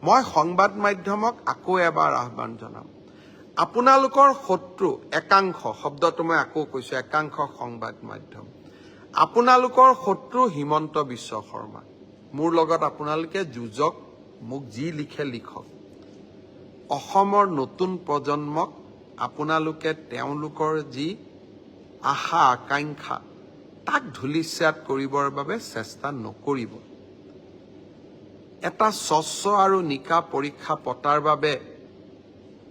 মই সংবাদ মাধ্যমক আকৌ এবাৰ আহ্বান জনাম আপোনালোকৰ শত্ৰু একাংশ শব্দটো মই আকৌ কৈছো একাংশ সংবাদ মাধ্যম আপোনালোকৰ শত্ৰু হিমন্ত বিশ্ব শৰ্মা মোৰ লগত আপোনালোকে যুঁজক মোক যি লিখে লিখক অসমৰ নতুন প্ৰজন্মক আপোনালোকে তেওঁলোকৰ যি আশা আকাংক্ষা তাক ধূলিসাৎ কৰিবৰ বাবে চেষ্টা নকৰিব এটা স্বচ্ছ আৰু নিকা পৰীক্ষা পতাৰ বাবে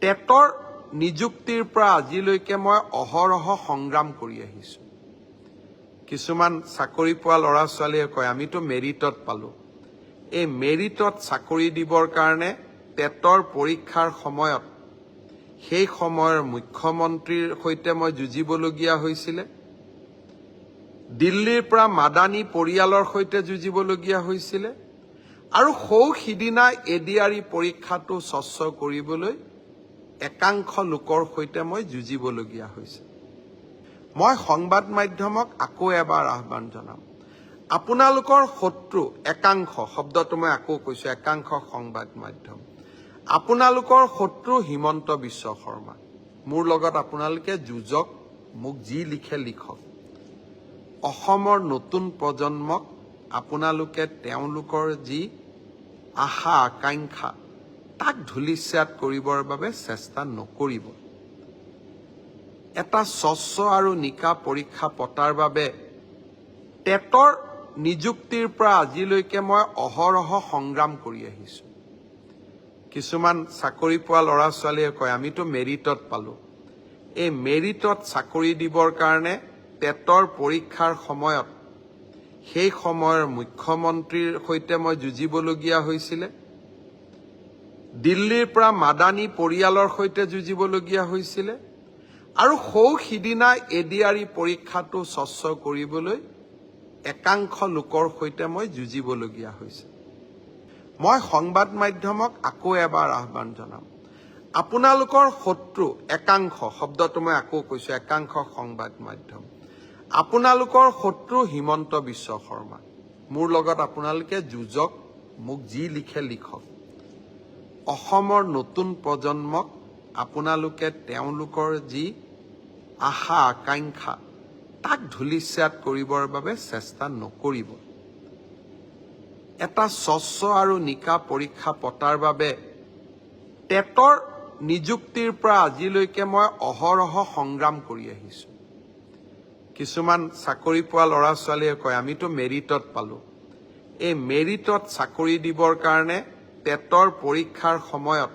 টেটৰ নিযুক্তিৰ পৰা আজিলৈকে মই অহৰহ সংগ্ৰাম কৰি আহিছো কিছুমান চাকৰি পোৱা ল'ৰা ছোৱালীয়ে কয় আমিতো মেৰিটত পালো এই মেৰিটত চাকৰি দিবৰ কাৰণে টেটৰ পৰীক্ষাৰ সময়ত সেই সময়ৰ মুখ্যমন্ত্ৰীৰ সৈতে মই যুঁজিবলগীয়া হৈছিল দিল্লীৰ পৰা মাদানী পৰিয়ালৰ সৈতে যুঁজিবলগীয়া হৈছিল আৰু সিদিনা এডিআৰই পৰীক্ষাটো স্বচ্ছ কৰিবলৈ একাংশ লোকৰ সৈতে মই যুঁজিবলগীয়া হৈছে মই সংবাদ মাধ্যমক আকৌ এবাৰ আহ্বান জনাম আপোনালোকৰ শত্ৰু একাংশ শব্দটো মই আকৌ কৈছো একাংশ সংবাদ মাধ্যম আপোনালোকৰ শত্ৰু হিমন্ত বিশ্ব শৰ্মা মোৰ লগত আপোনালোকে যুঁজক মোক যি লিখে লিখক অসমৰ নতুন প্ৰজন্মক আপোনালোকে তেওঁলোকৰ যি আশা আকাংক্ষা তাক ধূলিসাৎ কৰিবৰ বাবে চেষ্টা নকৰিব এটা স্বচ্ছ আৰু নিকা পৰীক্ষা পতাৰ বাবে টেটৰ নিযুক্তিৰ পৰা আজিলৈকে মই অহৰহ সংগ্ৰাম কৰি আহিছো কিছুমান চাকৰি পোৱা ল'ৰা ছোৱালীয়ে কয় আমিতো মেৰিটত পালো এই মেৰিটত চাকৰি দিবৰ কাৰণে টেটৰ পৰীক্ষাৰ সময়ত সেই সময়ৰ মুখ্যমন্ত্ৰীৰ সৈতে মই যুঁজিবলগীয়া হৈছিল দিল্লীৰ পৰা মাদানী পৰিয়ালৰ সৈতে যুঁজিবলগীয়া হৈছিল আৰু সিদিনা এডিআৰই পৰীক্ষাটো স্বচ্ছ কৰিবলৈ একাংশ লোকৰ সৈতে মই যুঁজিবলগীয়া হৈছিল মই সংবাদ মাধ্যমক আকৌ এবাৰ আহ্বান জনাম আপোনালোকৰ শত্ৰু একাংশ শব্দটো মই আকৌ কৈছো একাংশ সংবাদ মাধ্যম আপোনালোকৰ শত্ৰু হিমন্ত বিশ্ব শৰ্মা মোৰ লগত আপোনালোকে যুঁজক মোক যি লিখে লিখক অসমৰ নতুন প্ৰজন্মক আপোনালোকে তেওঁলোকৰ যি আশা আকাংক্ষা তাক ধূলিসাৎ কৰিবৰ বাবে চেষ্টা নকৰিব এটা স্বচ্ছ আৰু নিকা পৰীক্ষা পতাৰ বাবে টেটৰ নিযুক্তিৰ পৰা আজিলৈকে মই অহৰহ সংগ্ৰাম কৰি আহিছো কিছুমান চাকৰি পোৱা ল'ৰা ছোৱালীয়ে কয় আমিতো মেৰিটত পালো এই মেৰিটত চাকৰি দিবৰ কাৰণে টেটৰ পৰীক্ষাৰ সময়ত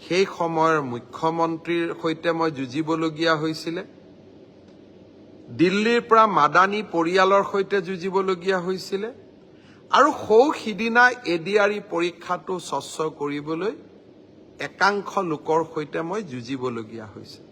সেই সময়ৰ মুখ্যমন্ত্ৰীৰ সৈতে মই যুঁজিবলগীয়া হৈছিল দিল্লীৰ পৰা মাদানী পৰিয়ালৰ সৈতে যুঁজিবলগীয়া হৈছিল আৰু সিদিনা এডিআৰই পৰীক্ষাটো স্বচ্ছ কৰিবলৈ একাংশ লোকৰ সৈতে মই যুঁজিবলগীয়া হৈছিল